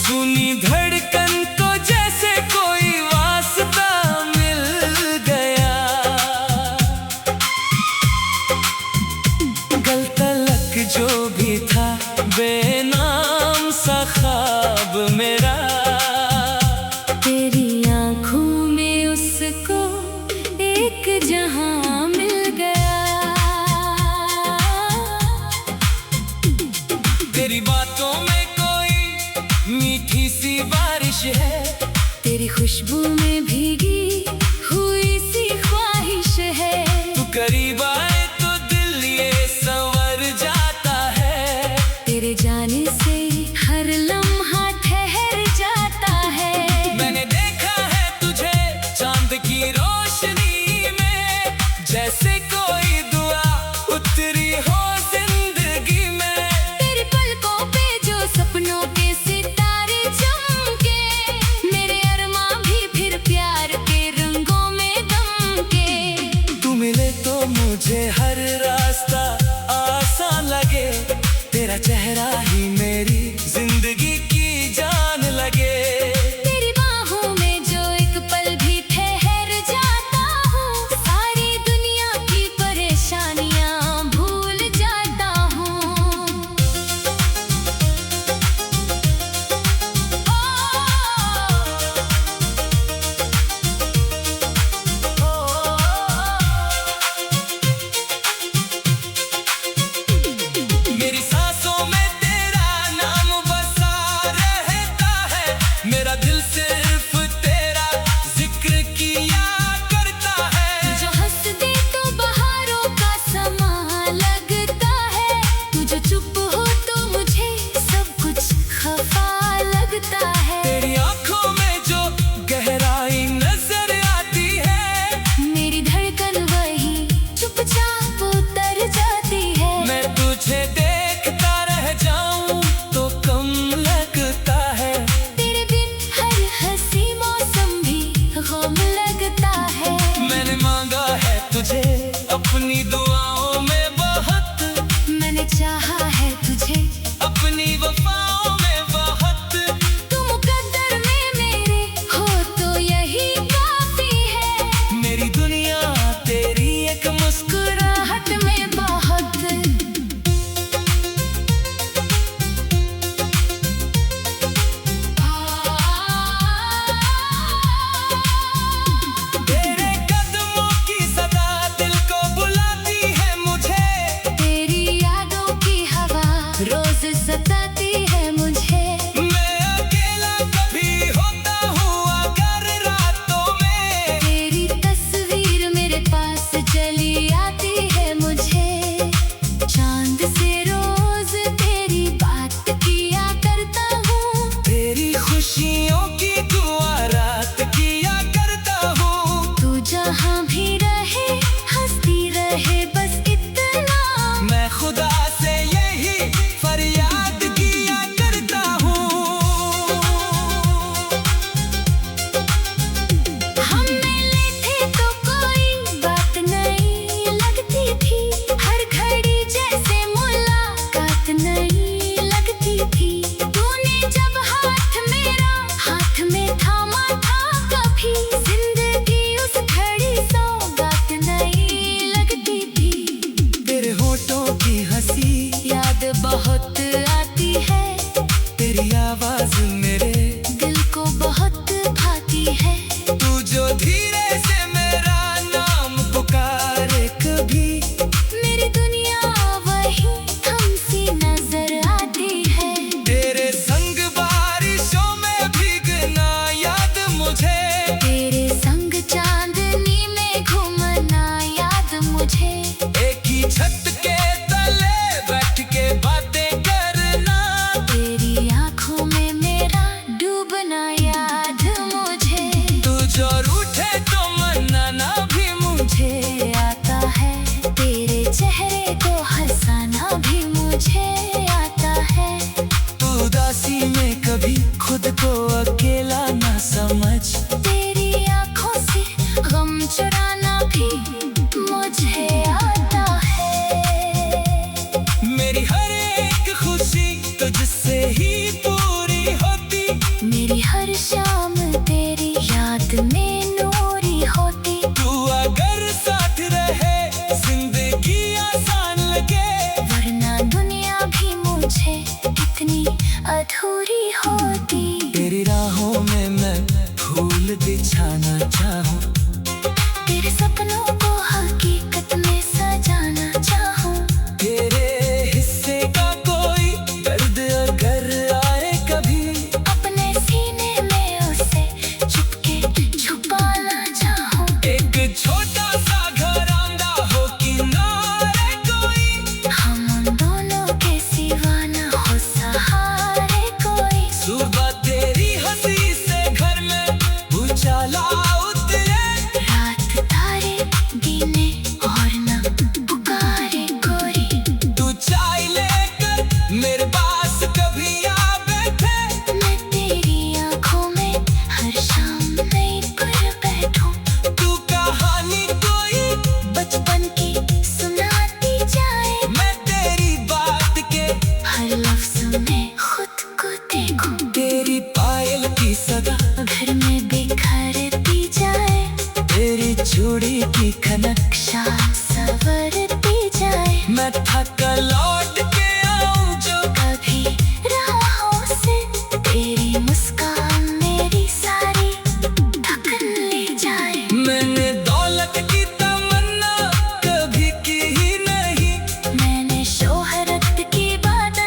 सुनी धड़कन को जैसे कोई वास्ता मिल गया। गल तलक जो भी था बेनाम सा ख्वाब मेरा, तेरी आँखों में उसको एक जहां मिल गया। तेरी बातों में कोई मीठी सी बारिश है, तेरी खुशबू में भीगी हुई सी ख्वाहिश है। तू करीब आए तो दिल ये संवर जाता है। तेरे जाने से हर लम्हा ठहर जाता है। मैंने देखा है तुझे चांद की रोशनी में, जैसे कोई दुआ उतरी हो जिंदगी में। तेरी पलकों पे जो सपनों के सितारे चमके, मेरे अरमां भी फिर प्यार के रंगों में दमके। तू मिले तो मुझे हर रास्ता आसान लगे, तेरा चेहरा ही मेरी जिंदगी की जान लगे। तेरी बाहों में जो एक पल भी ठहर जाता हूँ, सारी दुनिया की परेशानियाँ भूल जाता हूँ। मेरी सांसों में तेरा नाम बसा रहता है, मेरा दिल सिर्फ तेरा जिक्र किया करता है। जो हंस दे तो बहारों का समा लगता है, तू जो चुप हो तो मुझे सब कुछ खफा लगता है। तेरी आंखों में जो गहराई नजर आती है, मेरी धड़कन वही चुपचाप उतर जाती है। मैं तुझे देखता रह जाऊं तो कम लगता है। तेरे बिन हर हंसी मौसम भी गम लगता है। मैंने मांगा है तुझे अपनी दुआओं में बहुत, मैंने चाहा है तुझे अपनी वफाओं में बहुत। तू मुकद्दर में मेरे हो तो यही काफी है। मेरी दुनिया तेरी एक मुस्कुराहट में बहुत। तेरे कदमों की सदा दिल को बुलाती है मुझे, तेरी यादों की हवा रोज सताती है मुझे। मैं अकेला कभी होता हूँ अगर रातों में, तेरी तस्वीर मेरे पास चली आती है मुझे। चांद से रोज तेरी बात किया करता हूँ, तेरी खुशियों की दुआ रात किया करता हूँ। तू जहाँ भी रहे हंसती रहे बस इतना। मैं खुदा से यही फरियाद किया करता हूँ। हम मिले थे तो कोई बात नहीं लगती थी, हर घड़ी जैसे मुलाकात नहीं लगती थी। तूने जब हाथ मेरा हाथ में थामा था, कभी जिंदगी उस घड़ी सौगात नहीं लगती थी। तेरे होठों की हंसी याद बहुत आती है, तेरी आवाज मेरे दिल को बहुत भाती है। तू जो धीरे से मेरा नाम पुकारे कभी, मेरी दुनिया वही थमसी नजर आती है। तेरे संग बारिशों में भीगना याद मुझे, तेरे संग चांदनी में घूमना याद मुझे। एक ही छत के तले बैठ के बातें करना, तेरी आँखों में मेरा डूबना याद मुझे। तू जो रूठे तो मनाना भी मुझे, मुझे आता है तेरे चेहरे को हंसाना भी मुझे आता है। तू उदासी में कभी खुद को अकेला ना समझ, तेरी आँखों से गम चुराना भी मुझे आता है। मेरी हर एक खुशी तुझसे ही पूरी होती। होती। तेरी राहों में मैं फूल बिछाना चाहूं, तेरे सपनों को हकीकत में सजाना चाहूं। तेरे हिस्से का कोई दर्द अगर आए कभी, अपने सीने में उसे चुपके छुपाना चाहूं। एक छोटा सा घरांदा हो किनारे कोई, हम उन दोनों के सिवा न हो सहारे कोई। सुबह तेरी हंसी से घर में उजाला उतरे, रात तारे गिने और न पुकारे कोई। तू चाय लेकर मेरे पास कभी आ बैठे, मैं तेरी आँखों में हर शाम नई कर बैठूं। तू कहानी कोई बचपन की सुनाती जाए, मैं तेरी बात के हर लफ्ज में खुद को देखूं। तेरी पायल की सदा घर में बिखरती जाए, तेरी चूड़ी की खनक नक्शा संवरती जाए। मैं थक लौट के आऊं जो कभी राहों से तेरी मुस्कान मेरी सारी थकन ले जाए। मैंने दौलत की तमन्ना कभी की ही नहीं, मैंने शोहरत की बात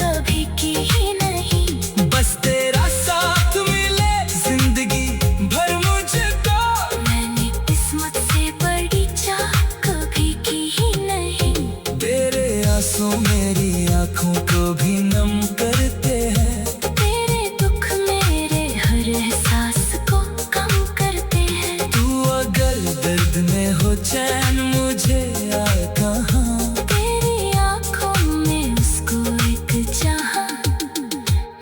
कभी की ही नहीं। बस तेरा साथ मिले जिंदगी भर मुझको, मैंने किस्मत से बड़ी चाह कभी की ही नहीं। तेरे आंसू मेरी आंखों को भी नम करते हैं, तेरे दुख मेरे हर एहसास को कम करते हैं। तू अगर दर्द में हो चैन मुझे आए कहाँ, तेरी आँखों में उसको एक जहां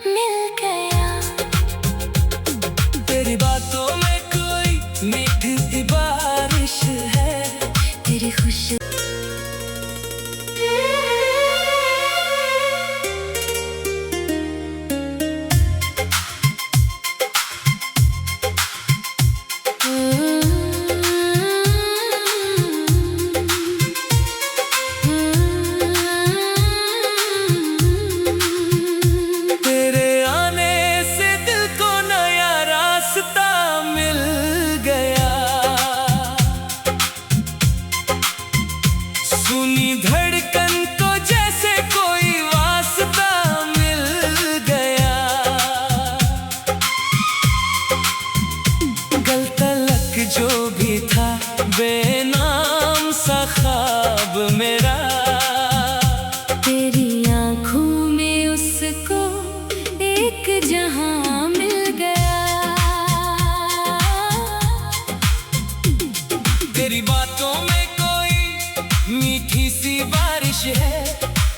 मिल गया। तेरी बातों में कोई मीठी बारिश है, तेरी खुशी तेरे आने से दिल को नया रास्ता मिल गया, सुनी धड़कन को जैसे कोई वास्ता मिल गया। गल तलक जो भी था बेनाम सा ख्वाब मेरा, तेरी आँखों में उसको एक जहां मिल गया। तेरी बातों में कोई मीठी सी बारिश है,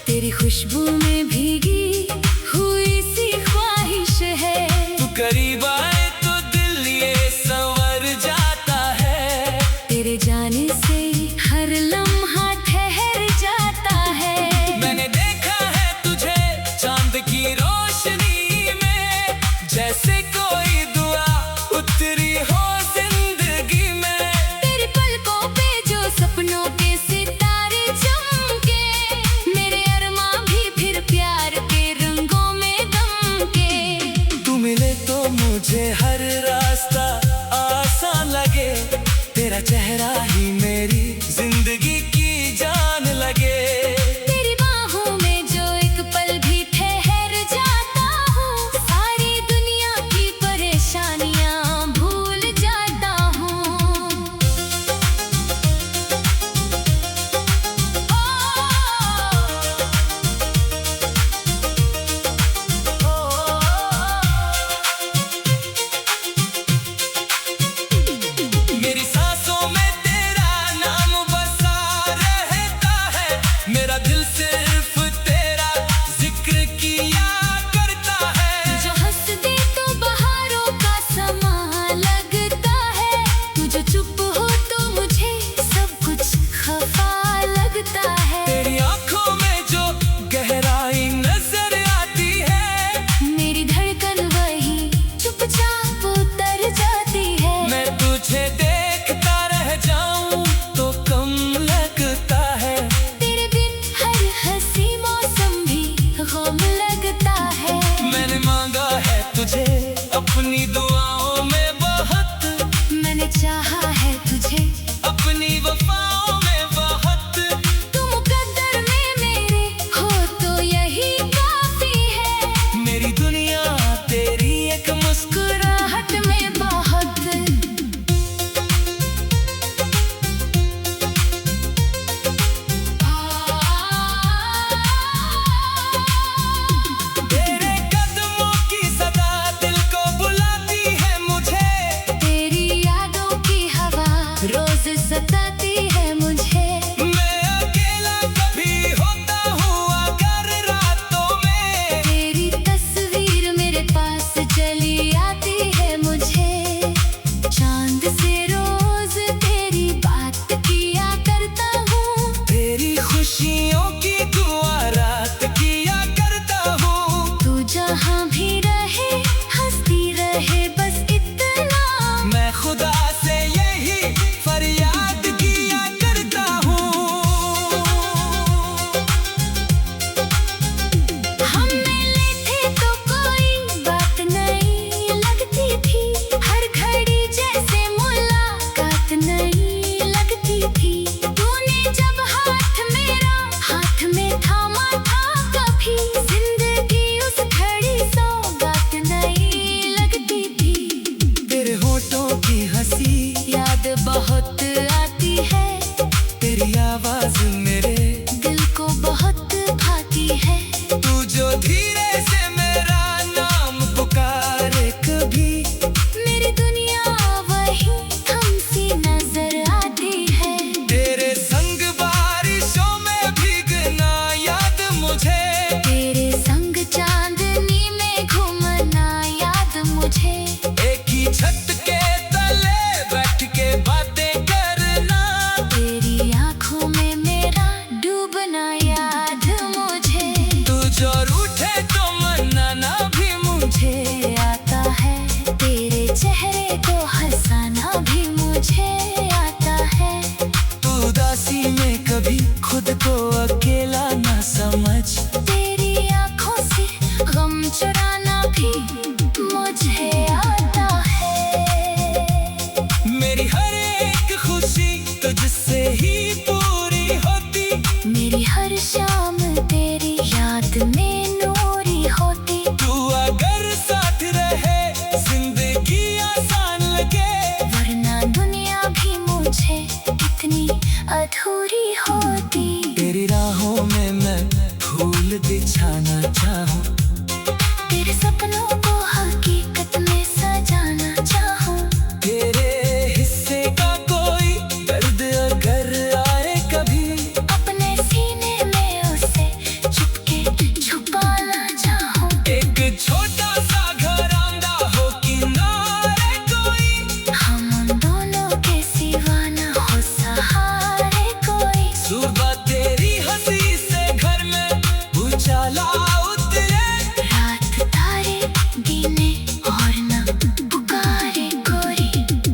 तेरी खुशबू में भीगी हुई सी ख्वाहिश है। तू करीब आए तो दिल ये संवर जाता है, तेरे जाने से हर लम्हा ठहर जाता है। मैंने देखा है तुझे चांद की रोशनी में, जैसे कोई दुआ उतरी हो जिंदगी में। तेरी पलकों पे जो सपनों के सितारे चमके, मेरे अरमां भी फिर प्यार के रंगों में दमके। तू मिले तो मुझे हर रास्ता आसान लगे, तेरा चेहरा ही मेरी जिंदगी की जान लगे। तेरी बाहों में जो एक पल भी ठहर जाता हूँ, सारी दुनिया की परेशानियाँ भूल जाता हूँ। मेरी सांसों में अपनी दुआओं में बहुत, मैंने चाहा है तुझे, अपनी वफाओं में बहुत। तुम मुकद्दर में मेरे हो तो यही काफी है। मेरी दुनिया तेरी एक मुस्कुराहट में बहुत। तेरे कदमों की सदा दिल को बुलाती है मुझे, तेरी यादों की हवा रोज सताती है मुझे। मैं अकेला कभी होता हूँ अगर रातों में, तेरी तस्वीर मेरे पास चली आती है मुझे। चांद से रोज तेरी बात किया करता हूँ, तेरी खुशियों की दुआ रात किया करता हूँ। तू जहाँ भी रहे हंसती रहे बस इतना। मैं खुदा से यही फरियाद किया करता हूँ। हम मिले थे तो कोई बात नहीं लगती थी, हर घड़ी जैसे मुलाकात नहीं लगती थी। तूने जब हाथ मेरा हाथ में थामा था कभी, जिंदगी उस घड़ी सौगात नहीं लगती थी। तेरे होठों की हंसी याद बहुत आती है, तेरी आवाज मेरे दिल को बहुत भाती है। तू जो धीरे से मेरा नाम पुकारे कभी, मेरी दुनिया वही थमसी नजर आती है। तेरे संग बारिशों में भीगना याद मुझे, तेरे संग चांदनी में घूमना याद मुझे। एक ही छत के तले बैठ के बातें करना, तेरी आंखों में मेरा डूबना याद मुझे। तू जो रूठे तो मनाना भी मुझे, मुझे आता है तेरे चेहरे को हंसाना भी मुझे आता है। तू उदासी में कभी खुद को अकेला ना समझ, तेरी आंखों से गम चुराना भी मुझे आता है। मेरी हर एक खुशी तुझसे ही पूरी होती, मेरी हर शाम तेरी याद में नूरी होती। तू अगर साथ रहे जिंदगी आसान लगे, वरना दुनिया भी मुझे इतनी अधूरी होती। तेरी राहों में मैं फूल बिछाना चाहूँ, तेरे सपनों को हकीकत में सजाना चाहूँ। तेरे हिस्से का कोई दर्द अगर आए कभी, अपने सीने में उसे चुपके छुपाना चाहूँ। एक छोटा सा घरांदा हो किनारे कोई, हम उन दोनों के सिवा न हो सहारे कोई। सुबह तेरी हंसी से घर में उजाला उतरे, रात तारे गिने और न पुकारे कोई।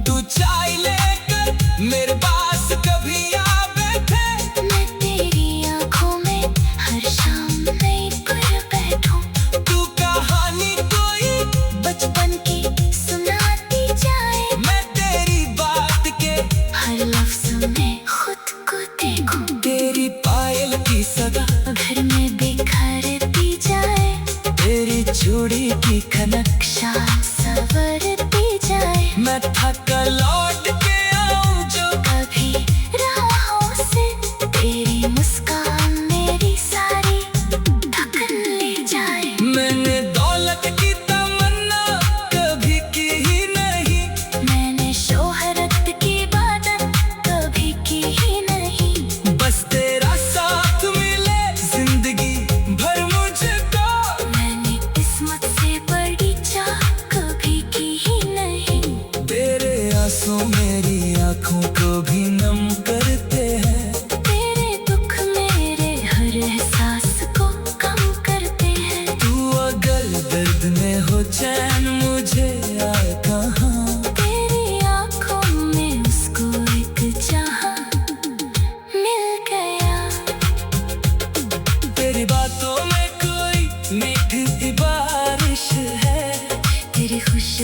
तू चाय लेकर मेरे पास कभी आ बैठे, मैं तेरी आंखों में हर शाम नई पर बैठूं। तू कहानी कोई बचपन की सुनाती जाए, मैं तेरी बात के हर लफ्ज में खुद को देखूं। तेरी पायल की सदा घर में बिखरती जाए, तेरी चूड़ी की खनक शाम संवरती जाए। मैं थक लौट के आऊं जो कभी राहों से तेरी मुस्कान मेरी सारी थकन ले जाए। मैंने दौलत की तमन्ना कभी की ही नहीं, मैंने शोहरत की बात कभी की ही नहीं। बस तेरा साथ मिले जिंदगी भर मुझको, मैंने किस्मत से बड़ी चाह कभी खुश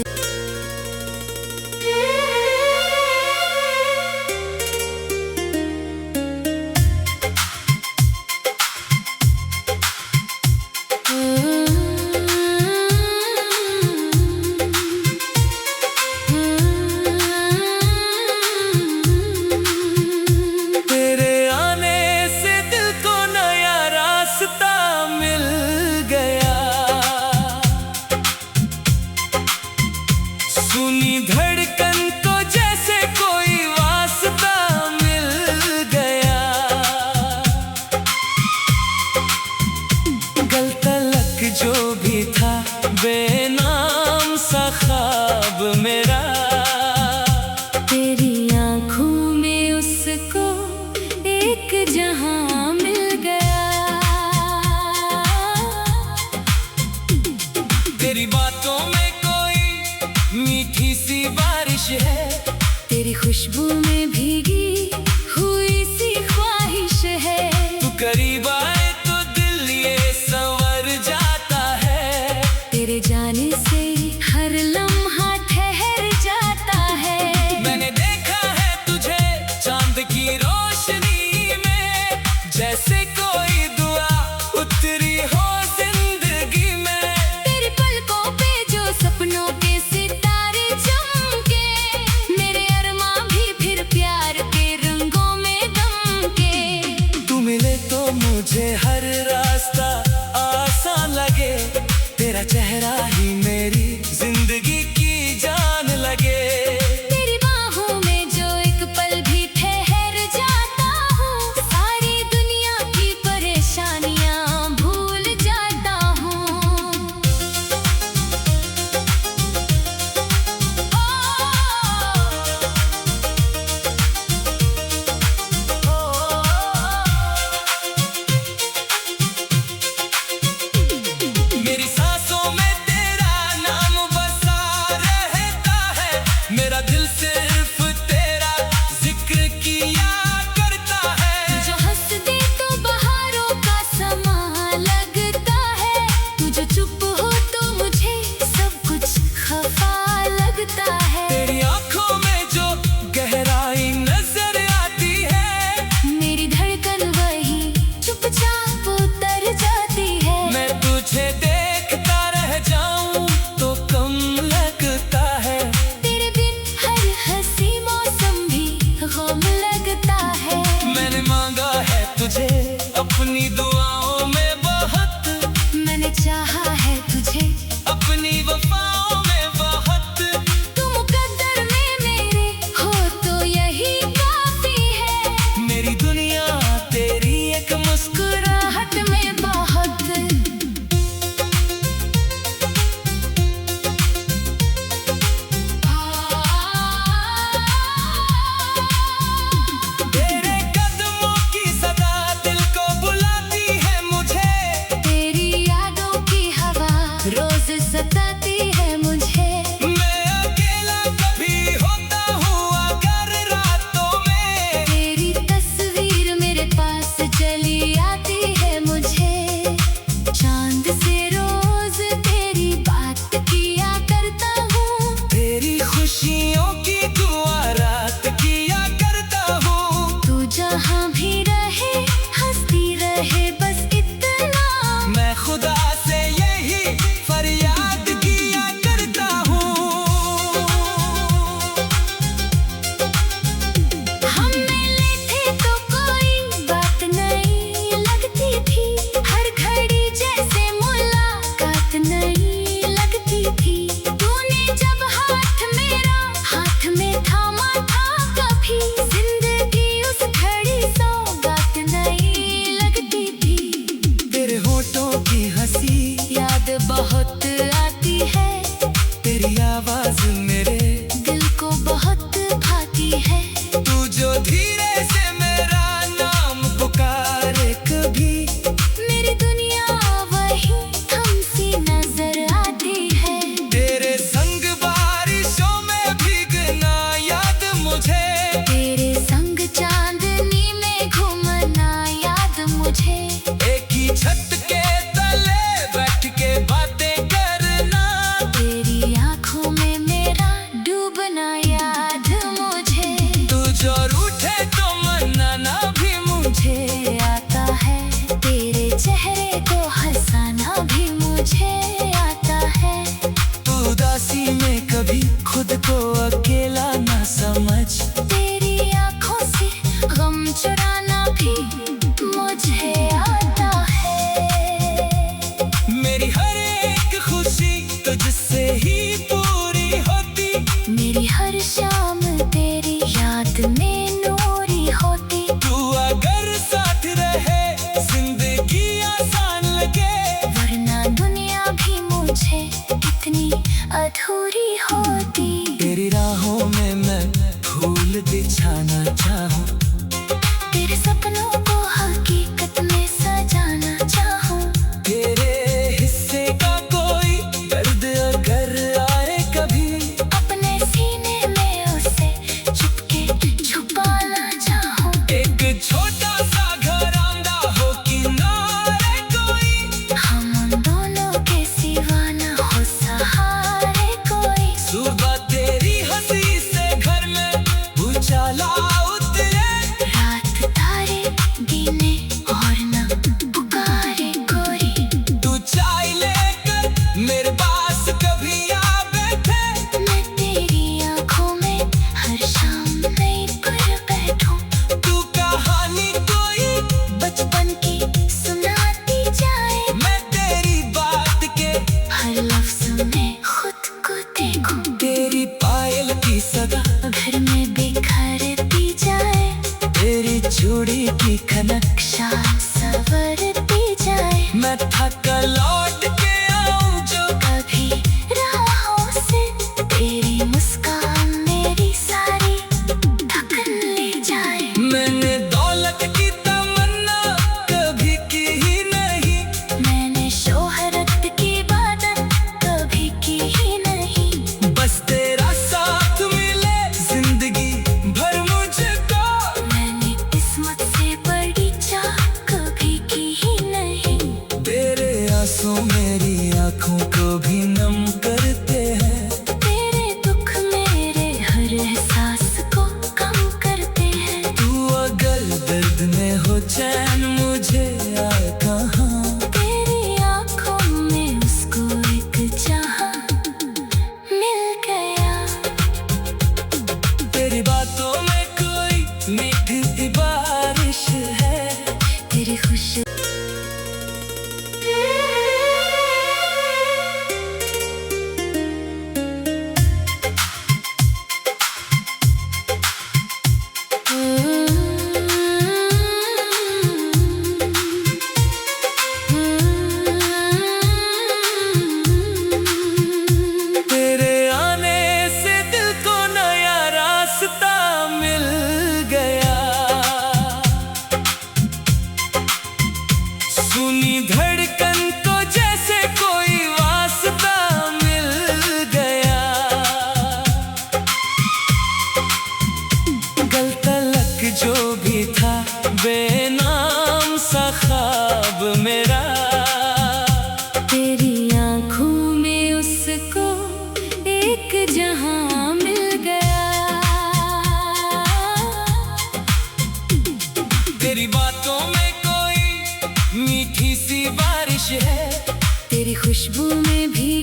तेरे आने से दिल को नया रास्ता मिल गया, सुनी धड़कन को जैसे कोई वास्ता मिल गया। गल तलक जो भी था बेनाम सा ख्वाब मेरा, तेरी आँखों में उसको एक जहां मिल गया। तेरी बातों में कोई मीठी सी बारिश है, तेरी खुशबू में भीगी हुई सी ख्वाहिश है। तू करीब आए तो दिल ये संवर जाता है, तेरे जाने से हर लम्हा ठहर जाता है। मैंने देखा है तुझे चांद की रोशनी में, जैसे कोई दुआ उतरी हो जिंदगी में। तेरी पलकों पे जो सपनों के सितारे चमके, मेरे अरमां भी फिर प्यार के रंग उदासी में कभी खुद को अकेला ना समझ। तेरी आंखों से गम चुराना भी मुझे आता है। मेरी हर एक खुशी तुझसे ही पूरी होती। मेरी हर शाम तेरी याद में नूरी होती। तू अगर साथ रहे जिंदगी आसान लगे, वरना दुनिया भी मुझे इतनी अधूरी होती। तेरी राहों में मैं फूल बिछाना चाहूं, तेरे सपनों को हकीकत में सजाना चाहूं। तेरे हिस्से का कोई दर्द अगर आए कभी, अपने सीने में उसे चुपके छुपाना चाहूं। एक छोटा सा घर आंदा हो किनारे कोई, हम उन दोनों के सिवा न हो सहारे कोई। सुबह तेरी हंसी से घर में उजाला उतरे, रात तारे गिने और न पुकारे कोई। तू चाय लेकर मेरे पास कभी आ बैठे, मैं तेरी आंखों में हर शाम नई पर बैठूं। तू कहानी कोई बचपन की सुनाती जाए, मैं तेरी बात के हर लफ्ज में खुद को देखूं। तेरी पायल की सदा घर में बिखरती जाए, तेरी चूड़ी की खनक नक्शा संवरती जाए। मैं थक लौट के आऊं जो, कभी राहों से तेरी मुस्कान मेरी सारी थकन ले जाए। मैंने दौलत की तमन्ना कभी की ही नहीं, मैंने शोहरत की बात कभी की ही नहीं। बस तेरा साथ मिले जिंदगी भर मुझको, मैंने किस्मत से बड़ी चाह कभी की ही नहीं। तेरे आंसू मेरी आंखों को भी नम करते हैं। तेरे दुख मेरे हर एहसास को कम करते हैं। तू अगर दर्द में हो चैन मुझे आए कहाँ, तेरी आंखों में उसको एक जहां मिल गया। तेरी बातों में कोई मीठी बारिश है। तेरी खुशी तेरे आने से दिल को नया रास्ता मिल गया। सुनी धड़कन को जैसे कोई वास्ता मिल गया। गल तलक जो भी था बेनाम सा ख्वाब मेरा, तेरी आंखों में उसको एक जहां मिल गया। तेरी बातों में कोई मीठी सी बारिश है। तेरी खुशबू में भी